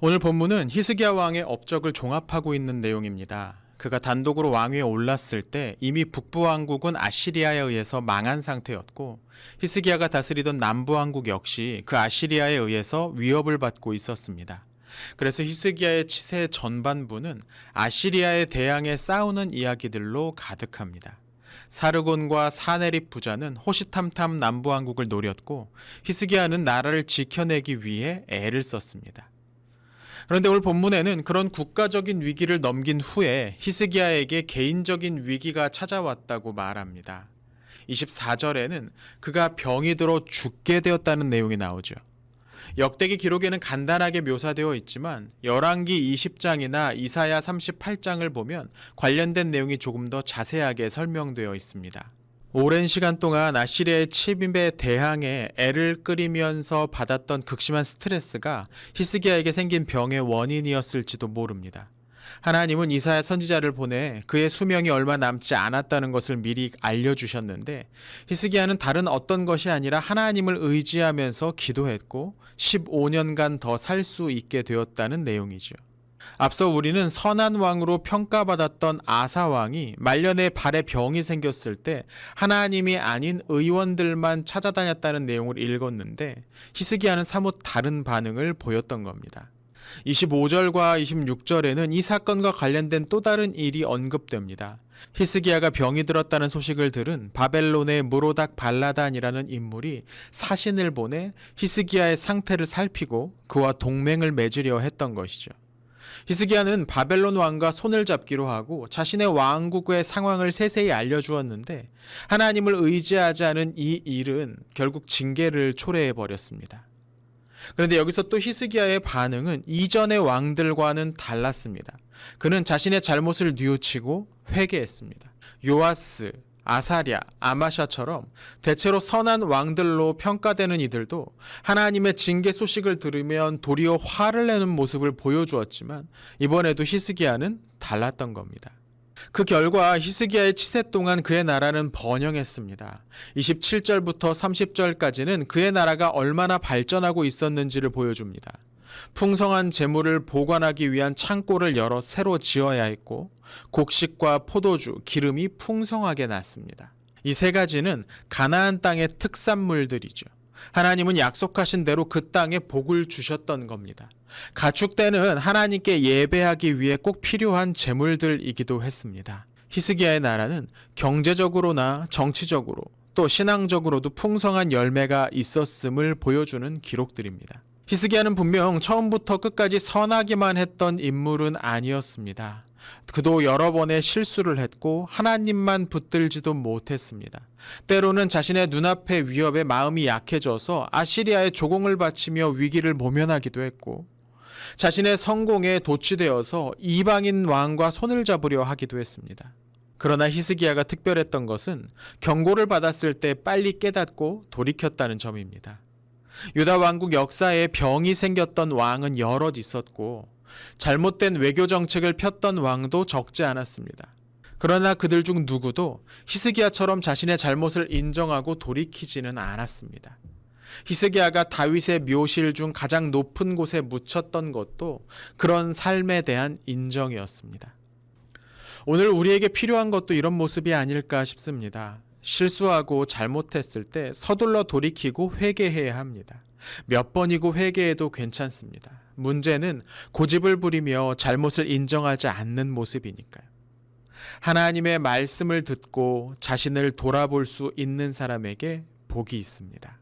오늘 본문은 히스기야 왕의 업적을 종합하고 있는 내용입니다. 그가 단독으로 왕위에 올랐을 때 이미 북부 왕국은 아시리아에 의해서 망한 상태였고, 히스기야가 다스리던 남부 왕국 역시 그 아시리아에 의해서 위협을 받고 있었습니다. 그래서 히스기야의 치세 전반부는 아시리아에 대항해 싸우는 이야기들로 가득합니다. 사르곤과 사네립 부자는 호시탐탐 남부 왕국을 노렸고, 히스기야는 나라를 지켜내기 위해 애를 썼습니다. 그런데 오늘 본문에는 그런 국가적인 위기를 넘긴 후에 히스기야에게 개인적인 위기가 찾아왔다고 말합니다. 24절에는 그가 병이 들어 죽게 되었다는 내용이 나오죠. 역대기 기록에는 간단하게 묘사되어 있지만 열왕기 20장이나 이사야 38장을 보면 관련된 내용이 조금 더 자세하게 설명되어 있습니다. 오랜 시간 동안 아시리아의 침입에 대항해 애를 끓이면서 받았던 극심한 스트레스가 히스기야에게 생긴 병의 원인이었을지도 모릅니다. 하나님은 이사야 선지자를 보내 그의 수명이 얼마 남지 않았다는 것을 미리 알려주셨는데, 히스기야는 다른 어떤 것이 아니라 하나님을 의지하면서 기도했고 15년간 더 살 수 있게 되었다는 내용이죠. 앞서 우리는 선한 왕으로 평가받았던 아사 왕이 말년에 발에 병이 생겼을 때 하나님이 아닌 의원들만 찾아다녔다는 내용을 읽었는데, 히스기야는 사뭇 다른 반응을 보였던 겁니다. 25절과 26절에는 이 사건과 관련된 또 다른 일이 언급됩니다. 히스기야가 병이 들었다는 소식을 들은 바벨론의 무로닥 발라단이라는 인물이 사신을 보내 히스기야의 상태를 살피고 그와 동맹을 맺으려 했던 것이죠. 히스기야는 바벨론 왕과 손을 잡기로 하고 자신의 왕국의 상황을 세세히 알려주었는데, 하나님을 의지하지 않은 이 일은 결국 징계를 초래해버렸습니다. 그런데 여기서 또 히스기야의 반응은 이전의 왕들과는 달랐습니다. 그는 자신의 잘못을 뉘우치고 회개했습니다. 요아스, 아사랴, 아마샤처럼 대체로 선한 왕들로 평가되는 이들도 하나님의 징계 소식을 들으면 도리어 화를 내는 모습을 보여주었지만, 이번에도 히스기야는 달랐던 겁니다. 그 결과 히스기야의 치세 동안 그의 나라는 번영했습니다. 27절부터 30절까지는 그의 나라가 얼마나 발전하고 있었는지를 보여줍니다. 풍성한 재물을 보관하기 위한 창고를 여러 새로 지어야 했고, 곡식과 포도주, 기름이 풍성하게 났습니다. 이 세 가지는 가나안 땅의 특산물들이죠. 하나님은 약속하신 대로 그 땅에 복을 주셨던 겁니다. 가축 떼는 하나님께 예배하기 위해 꼭 필요한 재물들이기도 했습니다. 히스기야의 나라는 경제적으로나 정치적으로 또 신앙적으로도 풍성한 열매가 있었음을 보여주는 기록들입니다. 히스기야는 분명 처음부터 끝까지 선하기만 했던 인물은 아니었습니다. 그도 여러 번의 실수를 했고 하나님만 붙들지도 못했습니다. 때로는 자신의 눈앞의 위협에 마음이 약해져서 아시리아의 조공을 바치며 위기를 모면하기도 했고, 자신의 성공에 도취되어서 이방인 왕과 손을 잡으려 하기도 했습니다. 그러나 히스기야가 특별했던 것은 경고를 받았을 때 빨리 깨닫고 돌이켰다는 점입니다. 유다 왕국 역사에 병이 생겼던 왕은 여럿 있었고, 잘못된 외교 정책을 폈던 왕도 적지 않았습니다. 그러나 그들 중 누구도 히스기야처럼 자신의 잘못을 인정하고 돌이키지는 않았습니다. 히스기야가 다윗의 묘실 중 가장 높은 곳에 묻혔던 것도 그런 삶에 대한 인정이었습니다. 오늘 우리에게 필요한 것도 이런 모습이 아닐까 싶습니다. 실수하고 잘못했을 때 서둘러 돌이키고 회개해야 합니다. 몇 번이고 회개해도 괜찮습니다. 문제는 고집을 부리며 잘못을 인정하지 않는 모습이니까요. 하나님의 말씀을 듣고 자신을 돌아볼 수 있는 사람에게 복이 있습니다.